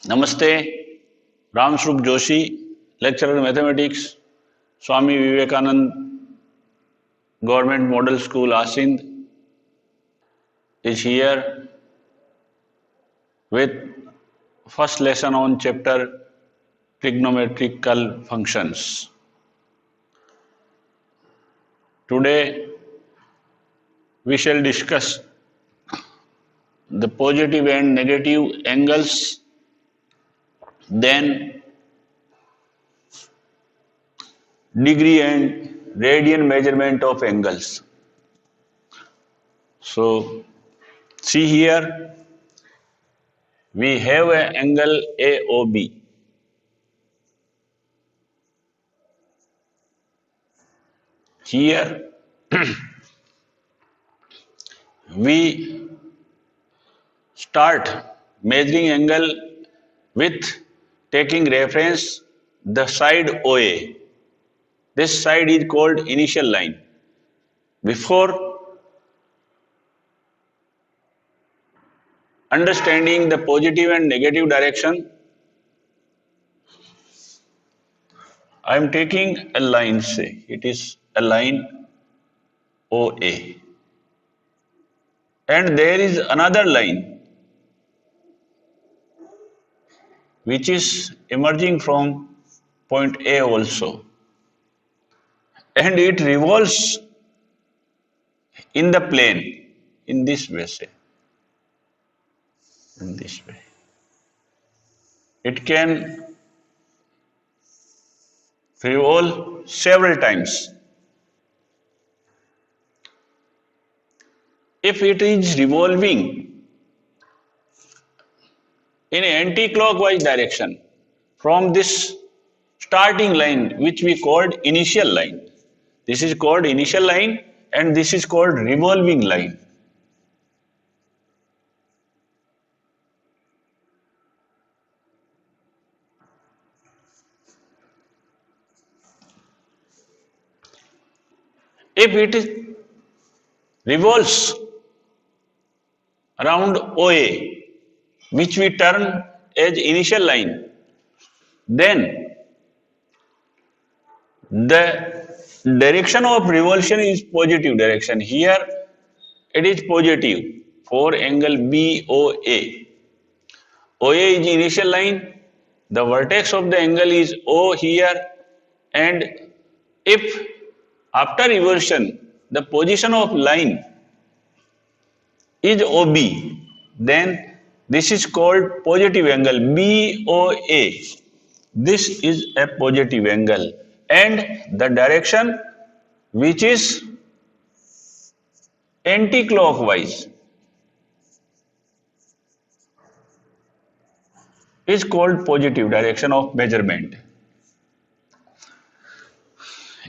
Namaste, Ram Swarup Joshi, lecturer in mathematics, Swami Vivekanand Government Model School, Asind, is here with first lesson on chapter trigonometrical functions. Today we shall discuss the positive and negative angles, then degree and radian measurement of angles. So see here, we have an angle AOB. Here we start measuring angle with taking reference the side OA. This side is called initial line. Before understanding the positive and negative direction, I am taking a line, say it is a line OA. And there is another line which is emerging from point A also. And it revolves in the plane in this way, say. In this way. It can revolve several times. If it is revolving in anti-clockwise direction from this starting line which we called initial line. This is called initial line and this is called revolving line. If it is revolves around OA, which we term as initial line, then the direction of revolution is positive direction. Here it is positive for angle BOA. OA is initial line, the vertex of the angle is O here, and if after revolution the position of line is OB, then this is called positive angle BOA. This is a positive angle and the direction which is anti-clockwise is called positive direction of measurement.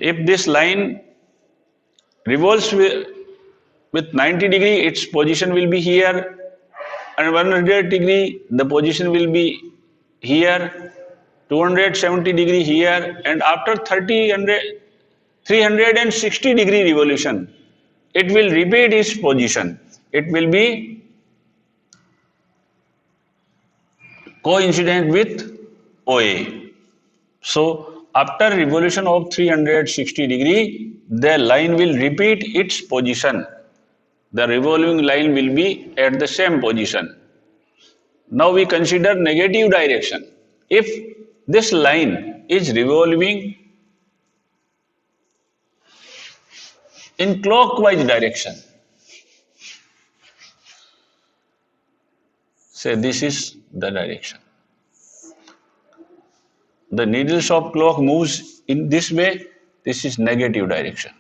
If this line revolves with 90 degree, its position will be here, and 100 degree, the position will be here, 270 degree here, and after 360 degree revolution, it will repeat its position. It will be coincident with OA. So after revolution of 360 degree, the line will repeat its position. The revolving line will be at the same position. Now we consider negative direction. If this line is revolving in clockwise direction, say this is the direction. The needles of clock moves in this way, this is negative direction.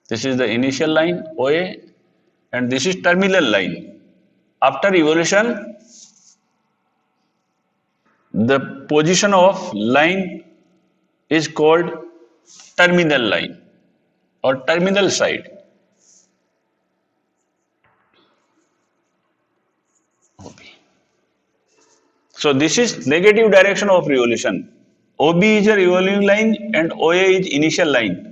This is the initial line OA and this is terminal line. After revolution, the position of line is called terminal line or terminal side. OB. So this is negative direction of revolution. OB is a revolving line and OA is initial line.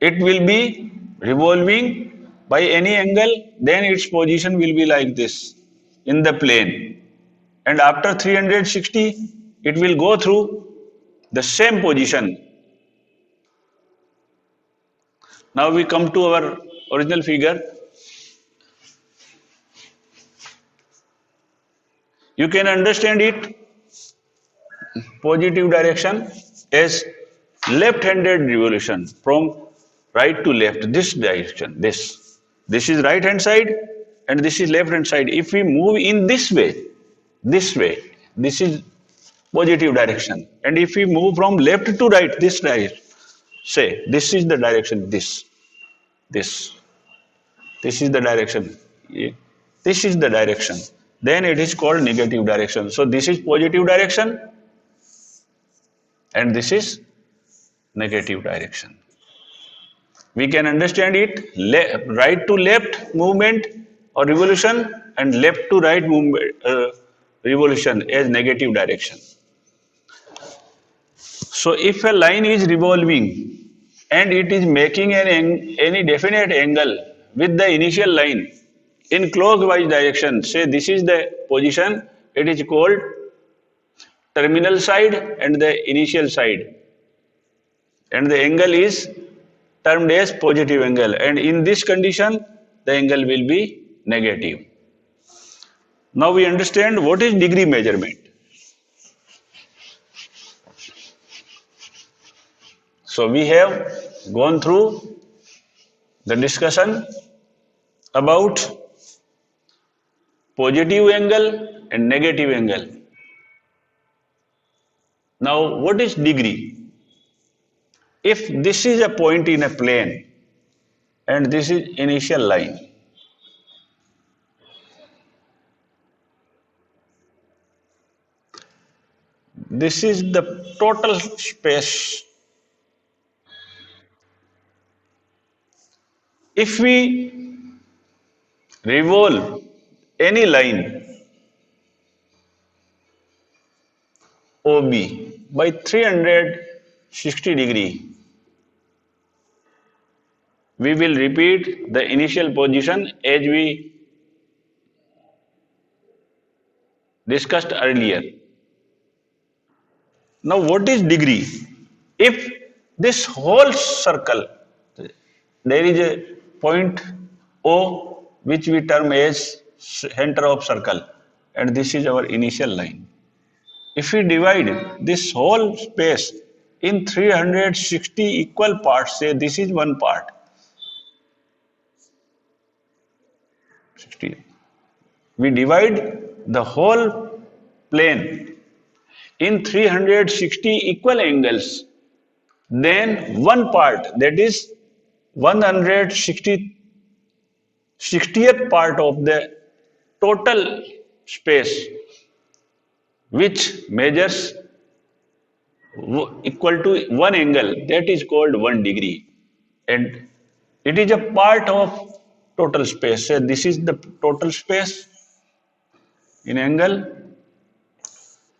it will be revolving by any angle, then its position will be like this in the plane. And after 360, it will go through the same position. Now we come to our original figure. You can understand it positive direction as left-handed revolution from right to left. This direction, this is right hand side and this is left hand side. If we move in this way, this is positive direction. And if we move from left to right, this direction, say this is the direction, this this is the direction, this is the direction, then it is called negative direction. So this is positive direction and this is negative direction. We can understand it right to left movement or revolution and left to right movement revolution as negative direction. So if a line is revolving and it is making any definite angle with the initial line in clockwise direction, say this is the position, it is called terminal side and the initial side, and the angle is termed as positive angle, and in this condition the angle will be negative. Now we understand what is degree measurement. So we have gone through the discussion about positive angle and negative angle. Now what is degree? If this is a point in a plane and this is initial line, this is the total space. If we revolve any line OB by 360 degree, we will repeat the initial position as we discussed earlier. Now what is degree? If this whole circle, there is a point O which we term as center of circle, and this is our initial line. If we divide this whole space in 360 equal parts, say this is one part, 60. We divide the whole plane in 360 equal angles, then one part, that is 160th part of the total space, which measures equal to one angle, that is called 1 degree, and it is a part of total space. So this is the total space in angle.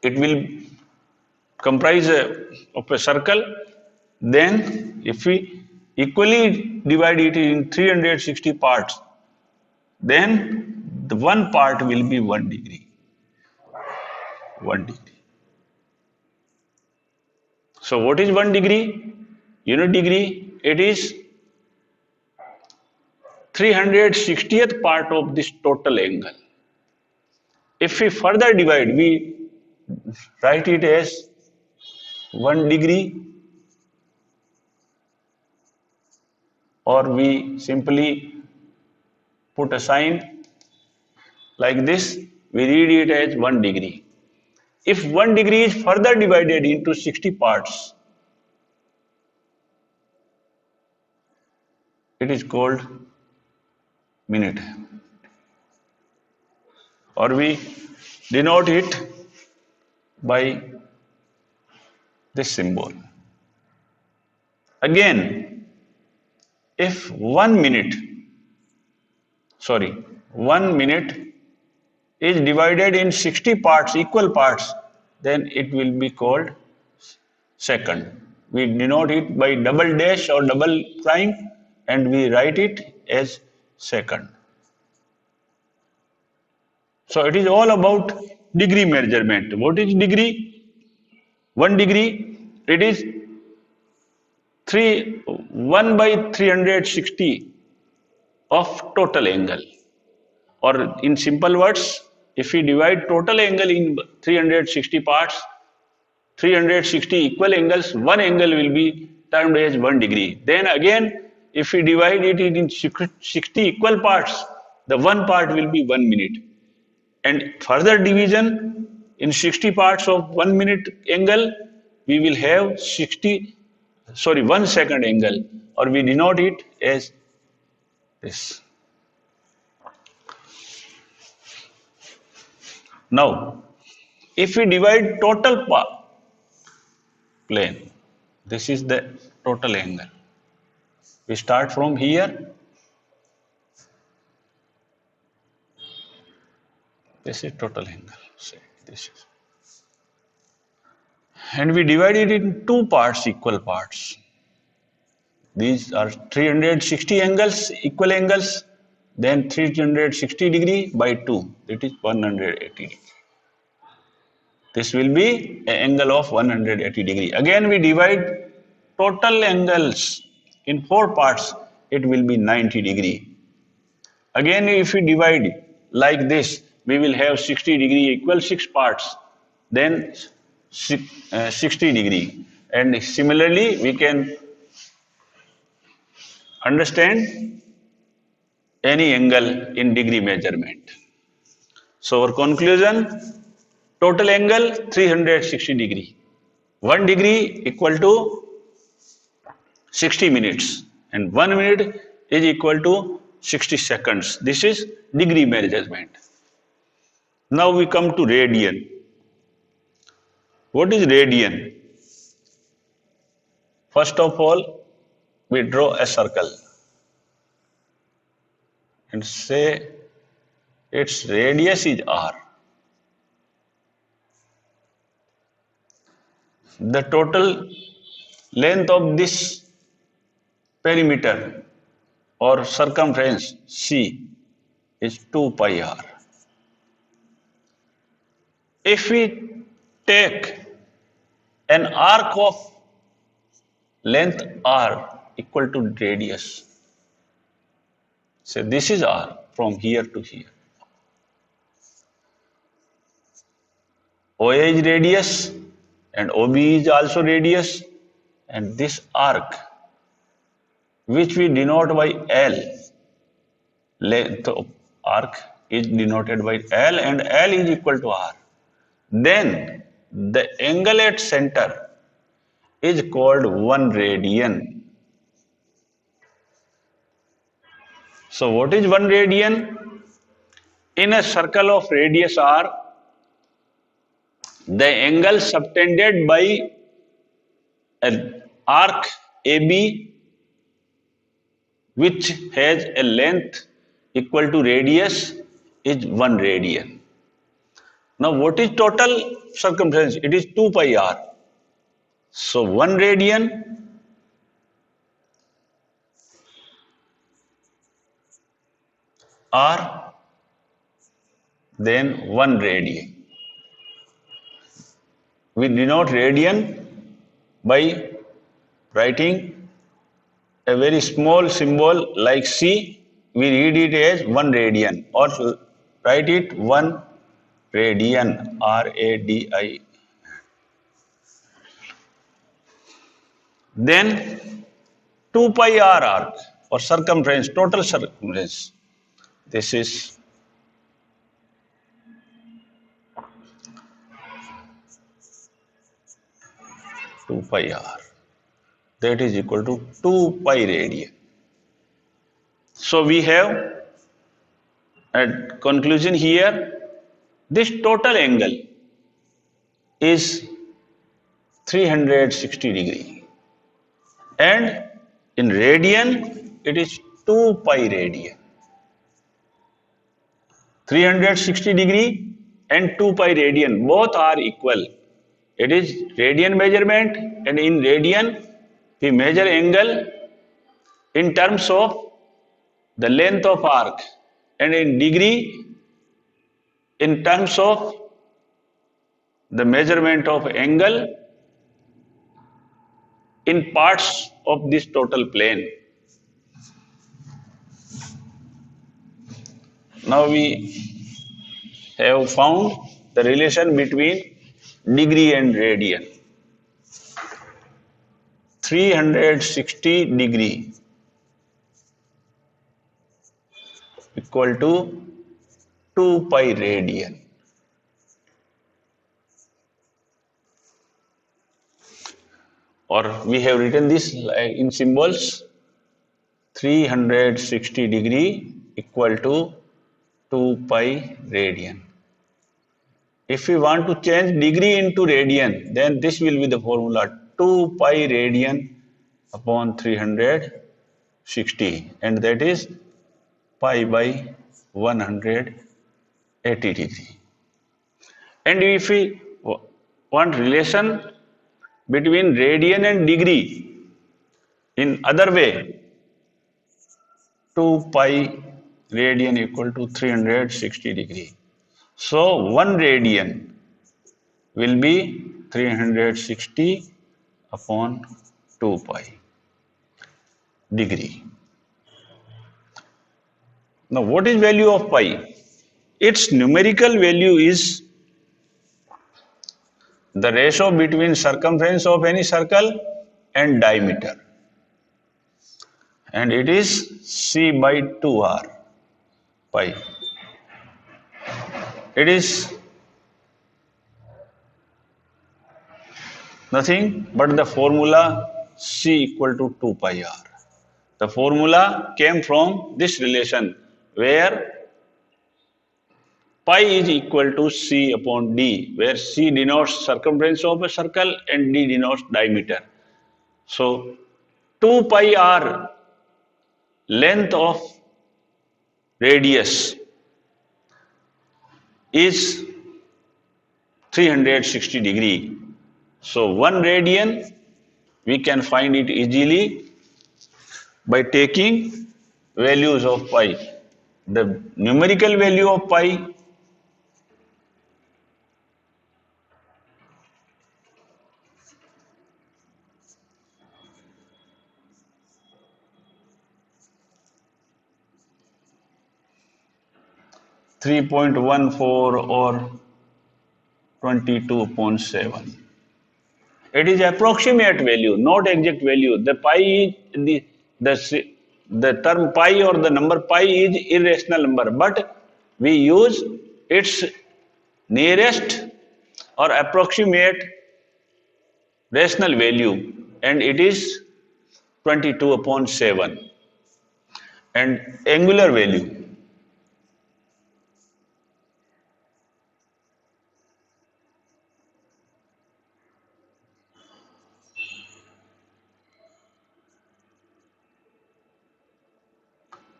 It will comprise of a circle. Then if we equally divide it in 360 parts, then the one part will be 1 degree. 1 degree. So what is 1 degree? Unit degree, it is 360th part of this total angle. If we further divide, we write it as 1 degree, or we simply put a sign like this, we read it as 1 degree. If 1 degree is further divided into 60 parts, it is called minute, or we denote it by this symbol. Again, if 1 minute is divided in 60 parts, equal parts, then it will be called second. we denote it by double dash or double prime, and we write it as second. So it is all about degree measurement. What is degree? 1 degree, it is 1 by 360 of total angle. Or in simple words, if we divide total angle in 360 parts, 360 equal angles, one angle will be termed as 1 degree. Then again, if we divide it in 60 equal parts, the one part will be 1 minute. And further division in 60 parts of 1 minute angle, we will have 1 second angle, or we denote it as this. Now, if we divide total plane, this is the total angle. We start from here. This is total angle. Say this is. And we divide it in two parts, equal parts. These are 360 angles, equal angles. Then 360 degree by 2, that is 180 degree. This will be an angle of 180 degree. Again we divide total angles in 4 parts, it will be 90 degree. Again if we divide like this, we will have 60 degree equal 6 parts, then 60 degree. And similarly we can understand any angle in degree measurement. So our conclusion, total angle 360 degree. 1 degree equal to 60 minutes and 1 minute is equal to 60 seconds. This is degree measurement. Now we come to radian. What is radian? First of all, we draw a circle and say its radius is r. The total length of this perimeter or circumference C is 2 pi r. If we take an arc of length r equal to radius, so this is r from here to here. OA is radius and OB is also radius, and this arc which we denote by L, length of arc is denoted by L and L is equal to R. Then the angle at center is called 1 radian. So what is 1 radian? In a circle of radius R, the angle subtended by an arc AB which has a length equal to radius is 1 radian. Now what is total circumference? It is 2 pi r. So 1 radian r, then 1 radian. We denote radian by writing a very small symbol like C. We read it as 1 radian, or write it 1 radian, R-A-D-I. Then 2 pi r arc or circumference, total circumference. This is two pi r. That is equal to 2 pi radian. So we have a conclusion here. This total angle is 360 degree, and in radian it is 2 pi radian. 360 degree and 2 pi radian both are equal. It is radian measurement, and in radian We measure angle in terms of the length of arc and in degree in terms of the measurement of angle in parts of this total plane. Now we have found the relation between degree and radian. 360 degree equal to 2 pi radian. Or we have written this in symbols. 360 degree equal to 2 pi radian. If we want to change degree into radian, then this will be the formula 2 pi radian upon 360, and that is pi by 180 degree. And if we want relation between radian and degree in other way, 2 pi radian equal to 360 degree. So 1 radian will be 360 upon 2 pi degree. Now what is value of pi? Its numerical value is the ratio between circumference of any circle and diameter, and it is c by 2r pi. It is nothing but the formula c equal to 2 pi r. The formula came from this relation where pi is equal to c upon d, where c denotes circumference of a circle and d denotes diameter. So 2 pi r, length of radius, is 360 degree. So 1 radian, we can find it easily by taking values of pi. The numerical value of pi 3.14 or 22.7. It is approximate value, not exact value. The pi is the term pi or the number pi is irrational number, but we use its nearest or approximate rational value, and it is 22 upon 7. And angular value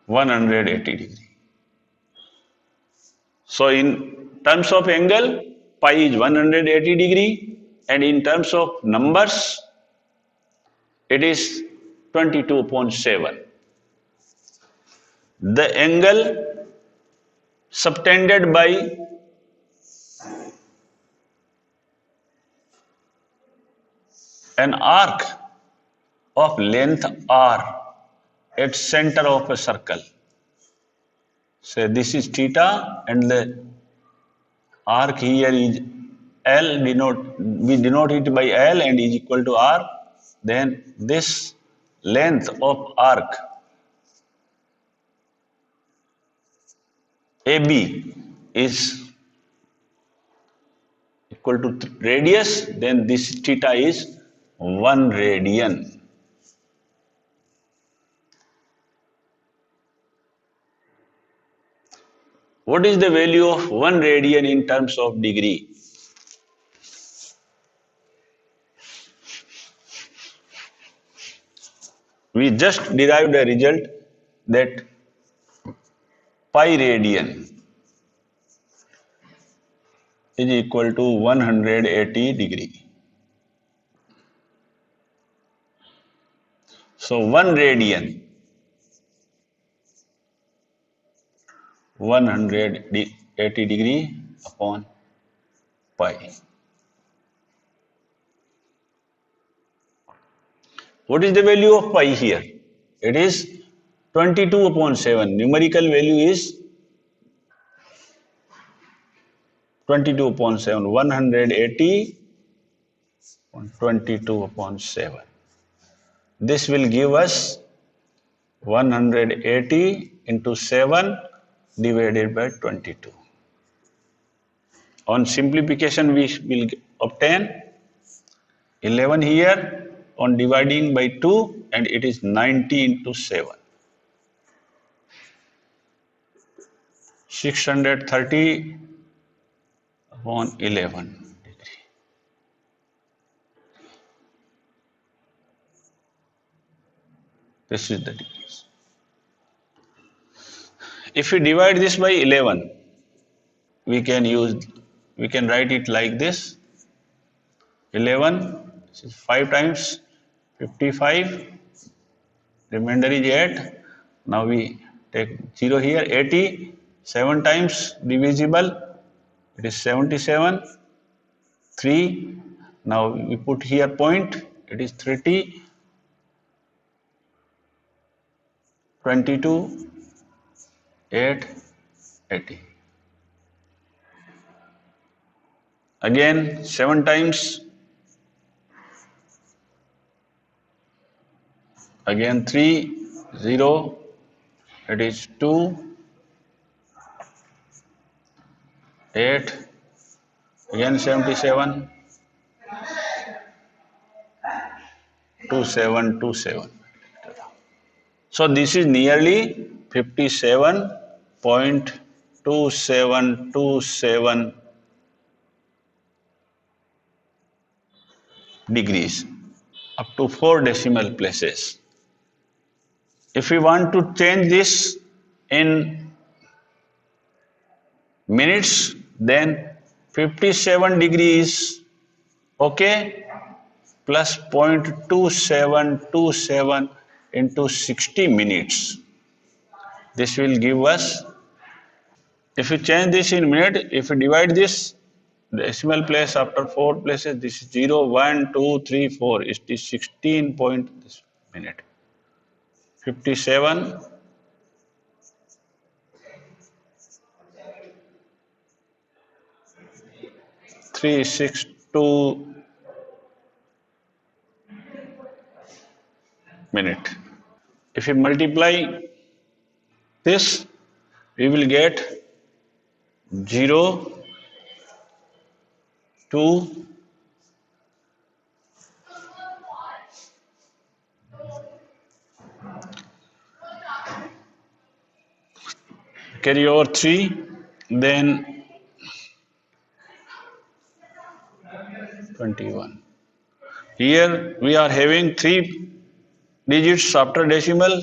180 degree. So in terms of angle, pi is 180 degree, and in terms of numbers, it is 22 upon 7. The angle subtended by an arc of length r at center of a circle. So this is theta, and the arc here is L, we denote it by L, and is equal to R. Then this length of arc AB is equal to radius, then this theta is 1 radian. What is the value of 1 radian in terms of degree? We just derived a result that pi radian is equal to 180 degree. So 1 radian, 180 degree upon pi. What is the value of pi here? It is 22 upon 7. Numerical value is 22 upon 7. 180 on 22 upon 7. This will give us 180 into 7 divided by 22. On simplification, we will obtain 11 here on dividing by 2, and it is 90 into 7. 630 upon 11 degree. This is the degrees. If we divide this by 11, we can write it like this. 11, this is 5 times 55, remainder is 8. Now we take 0 here, 80, 7 times divisible, it is 77, 3. Now we put here point, it is 30, 22, 8, 80. Again 7 times, again 3, 0, it is 2, 8, again 77, 27, 27. So this is nearly 57.2727 degrees, up to 4 decimal places. If we want to change this in minutes, then 57 degrees, okay, plus 0.2727 into 60 minutes. This will give us, if you change this in minute, if you divide this decimal place after 4 places, this is 0, 1, 2, 3, 4, it is 16 point this minute. 57 362 minute. If we multiply this, we will get 0, 2, carry over 3, then 21. Here we are having 3 digits after decimal.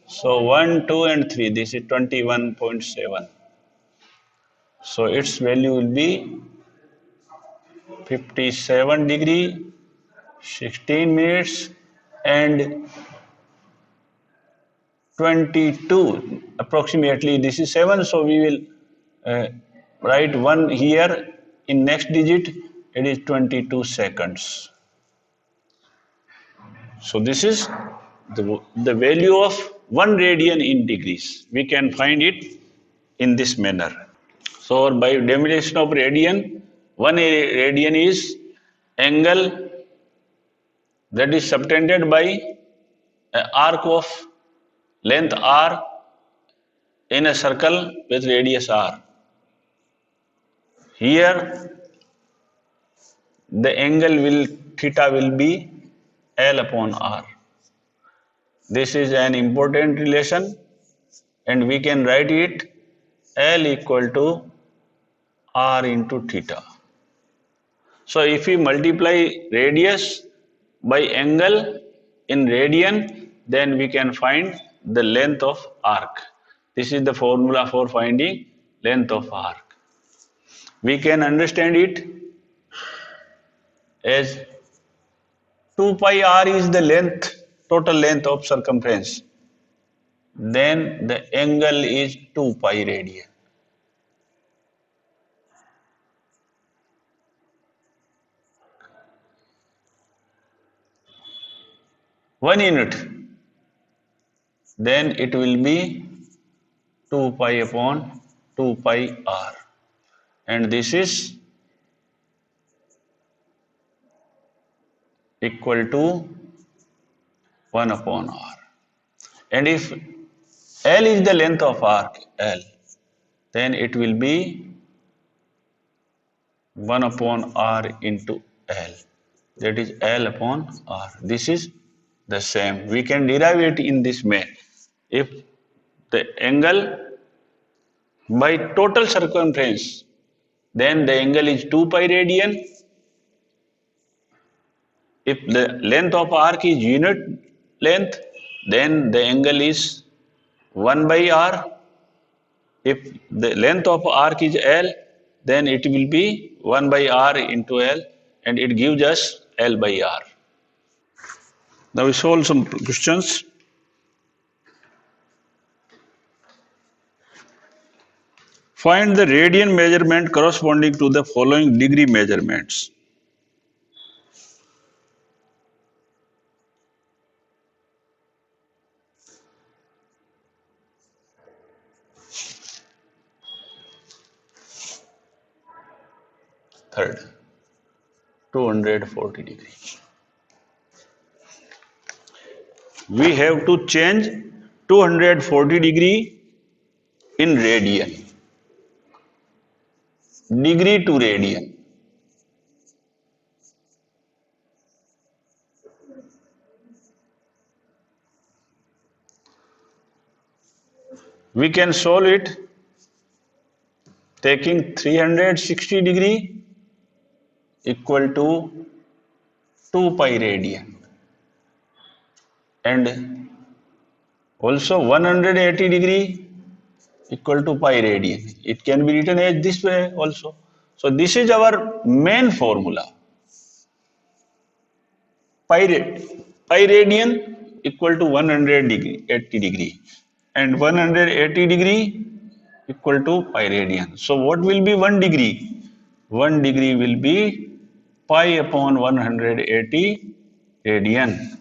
So 1, 2 and 3, this is 21.7. So its value will be 57 degree, 16 minutes and 22 approximately. This is 7, so we will write 1 here in next digit, it is 22 seconds. So this is the value of 1 radian in degrees. We can find it in this manner. So by definition of radian, 1 radian is angle that is subtended by an arc of length r in a circle with radius r. Here the angle theta will be L upon r. This is an important relation, and we can write it L equal to r into theta. So if we multiply radius by angle in radian, then we can find the length of arc. This is the formula for finding length of arc. We can understand it as 2 pi r is the length total length of circumference, then the angle is 2 pi radian. One unit, then it will be 2 pi upon 2 pi r, and this is equal to 1 upon r. And if L is the length of arc L, then it will be 1 upon r into L, that is L upon r. This is the same. We can derive it in this way. If the angle by total circumference, then the angle is 2 pi radian. If the length of arc is unit length, then the angle is 1 by r. If the length of arc is L, then it will be 1 by r into L, and it gives us L by r. Now we solve some questions. Find the radian measurement corresponding to the following degree measurements. Third, 240 degree. We have to change 240 degree in radian. Degree to radian. We can solve it taking 360 degree equal to 2 pi radian, and also 180 degree equal to pi radian. It can be written as this way also. So this is our main formula. Pi radian equal to 180 degree, and 180 degree equal to pi radian. So what will be 1 degree? 1 degree will be pi upon 180 radian.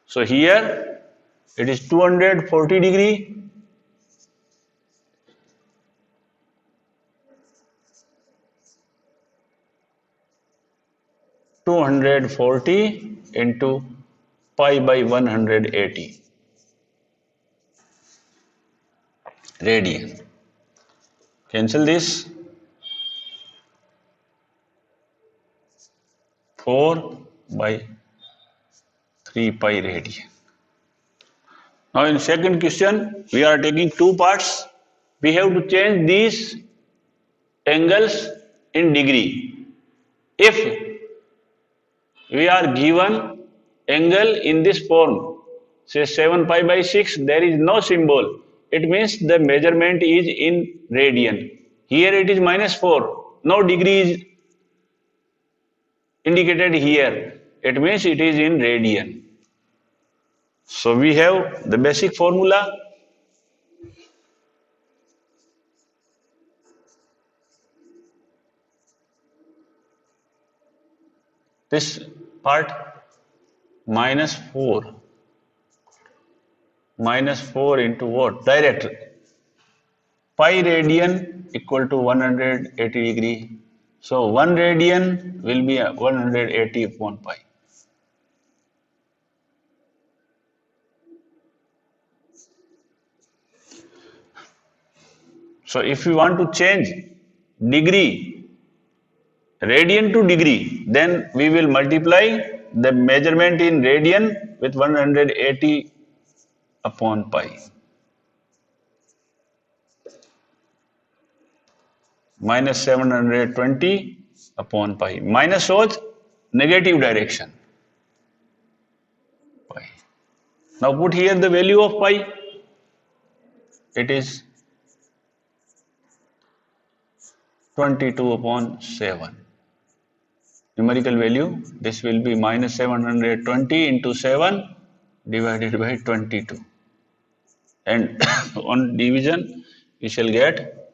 So here it is 240 degree. into pi by 180 radian. Cancel this. 4 by 3 pi radian. Now in second question, we are taking two parts. We have to change these angles in degree. If we are given angle in this form, say 7 pi by 6, there is no symbol. It means the measurement is in radian. Here it is -4. No degree is indicated here. It means it is in radian. So we have the basic formula. This part -4. -4 into what? Direct. Pi radian equal to 180 degree. So 1 radian will be 180 upon pi. So if we want to change degree, radian to degree, then we will multiply the measurement in radian with 180 upon pi. Minus 720 upon pi. Minus shows negative direction. Pi. Now put here the value of pi. It is 22 upon 7. Numerical value, this will be minus 720 into 7, divided by 22. And on division, we shall get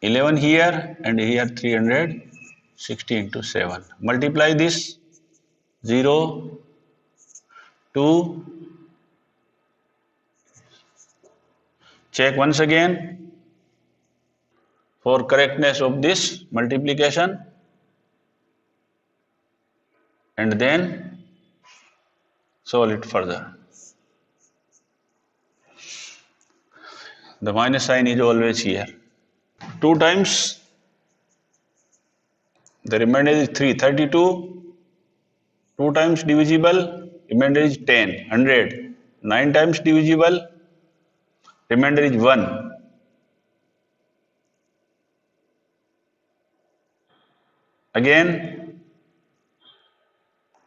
11 here and here 360 into 7. Multiply this 0, 2. Check once again for correctness of this multiplication, and then solve it further. The minus sign is always here. 2 times the remainder is 3, 32. 2 times divisible, remainder is 10, 100. 9 times divisible, remainder is 1. Again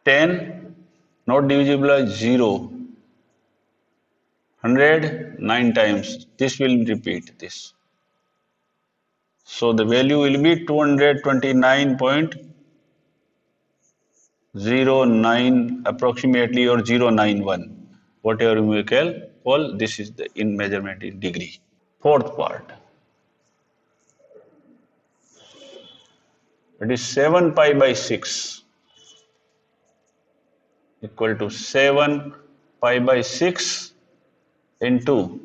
10, not divisible by 0. 100, 9 times. This will repeat this. So the value will be 229.09 approximately, or 091. Whatever you may call, this is the in measurement in degree. Fourth part. It is 7 pi by 6 equal to 7 pi by 6 into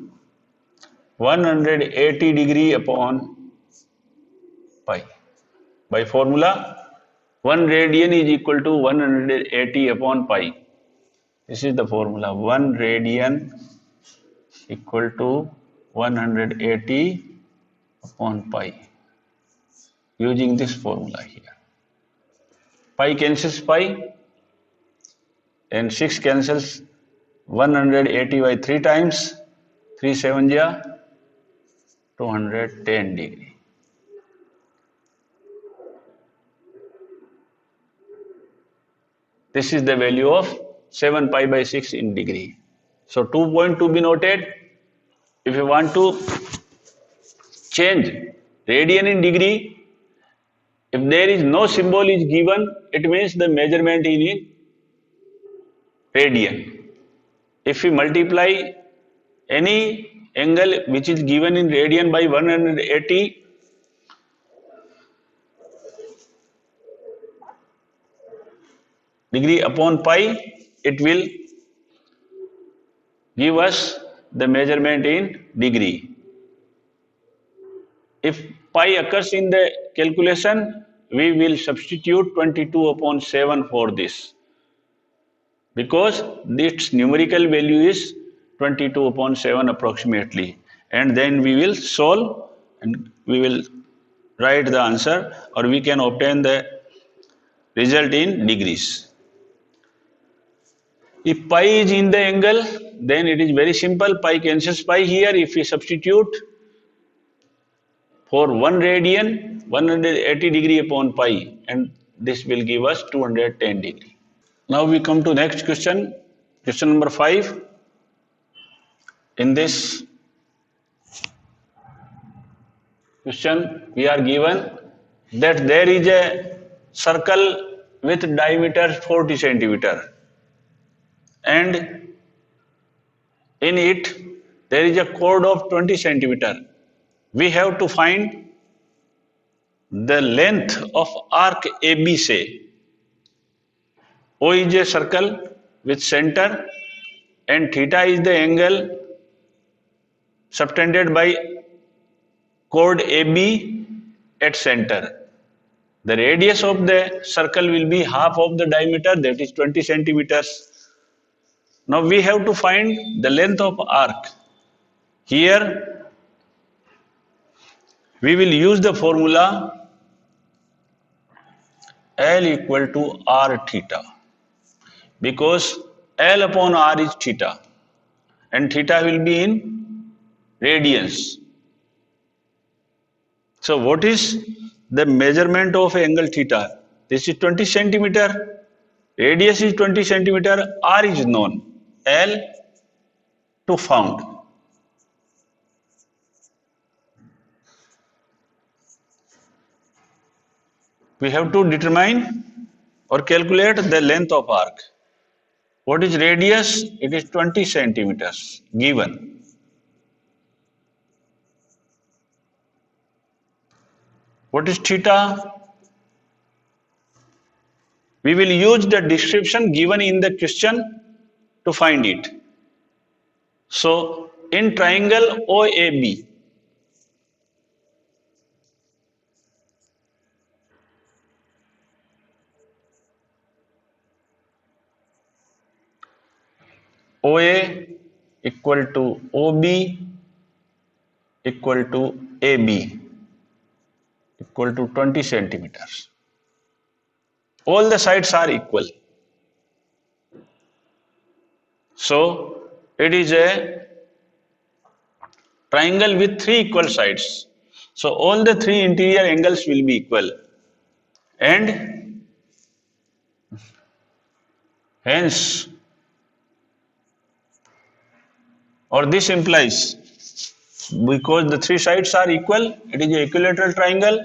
180 degree upon pi. By formula, 1 radian is equal to 180 upon pi. This is the formula. 1 radian equal to 180 upon pi. Using this formula here. Pi cancels pi, and 6 cancels 180 by 3 times. 3 7 ja 210 degree. This is the value of 7 pi by 6 in degree. So 2.2 be noted. If you want to change radian in degree, if there is no symbol is given, it means the measurement is in radian. If we multiply any angle which is given in radian by 180, degree upon pi, it will give us the measurement in degree. If pi occurs in the calculation, we will substitute 22 upon 7 for this, because its numerical value is 22 upon 7 approximately, and then we will solve and we will write the answer, or we can obtain the result in degrees. If pi is in the angle, then it is very simple. Pi cancels pi here. If we substitute for 1 radian, 180 degree upon pi, and this will give us 210 degree. Now we come to next question, question number 5. In this question, we are given that there is a circle with diameter 40 centimeter, and in it there is a chord of 20 centimeter. We have to find the length of arc ABC. O is a circle with center, and theta is the angle subtended by chord AB at center. The radius of the circle will be half of the diameter, that is 20 centimeters. Now we have to find the length of arc. Here we will use the formula L equal to R theta, because L upon R is theta, and theta will be in radians. So what is the measurement of angle theta? This is 20 centimeter, radius is 20 centimeter, R is known, L to found. We have to determine or calculate the length of arc. What is radius? It is 20 centimeters given. What is theta? We will use the description given in the question to find it. So, in triangle OAB, OA equal to OB equal to AB equal to 20 centimeters. All the sides are equal. So, it is a triangle with three equal sides. So, all the three interior angles will be equal. And hence, or this implies, because the three sides are equal, it is an equilateral triangle.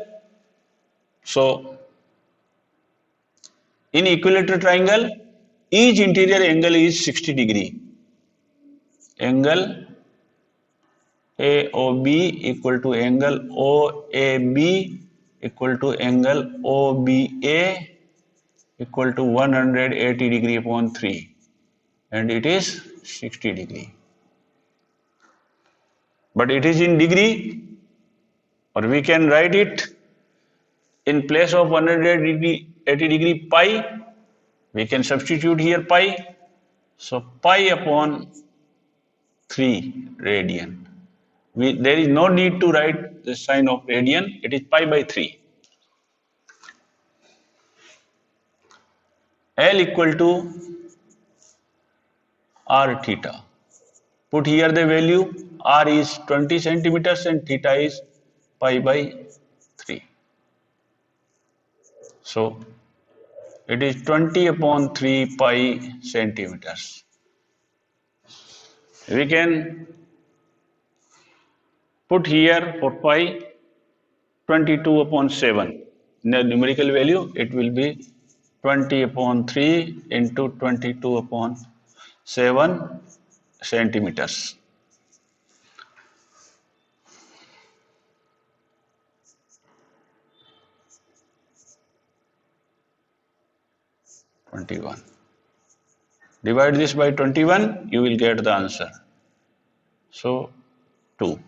So, in equilateral triangle, each interior angle is 60 degree. Angle AOB equal to angle OAB equal to angle OBA equal to 180 degree upon 3, and it is 60 degree. But it is in degree, or we can write it in place of 180 degree pi, we can substitute here pi. So pi upon 3 radian. There is no need to write the sign of radian, it is pi by 3. L equal to r theta. Put here the value, r is 20 centimeters and theta is pi by 3. So it is 20 upon 3 pi centimeters. We can put here for pi 22 upon 7. In the numerical value, it will be 20 upon 3 into 22 upon 7 centimeters. Divide this by 21, you will get the answer. So 2.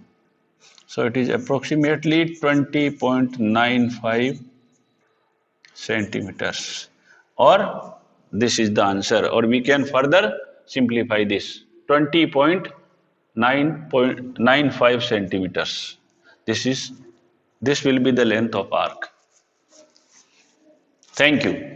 So it is approximately 20.95 centimeters, or this is the answer, or we can further simplify this, 20.995 centimeters. This will be the length of arc. Thank you.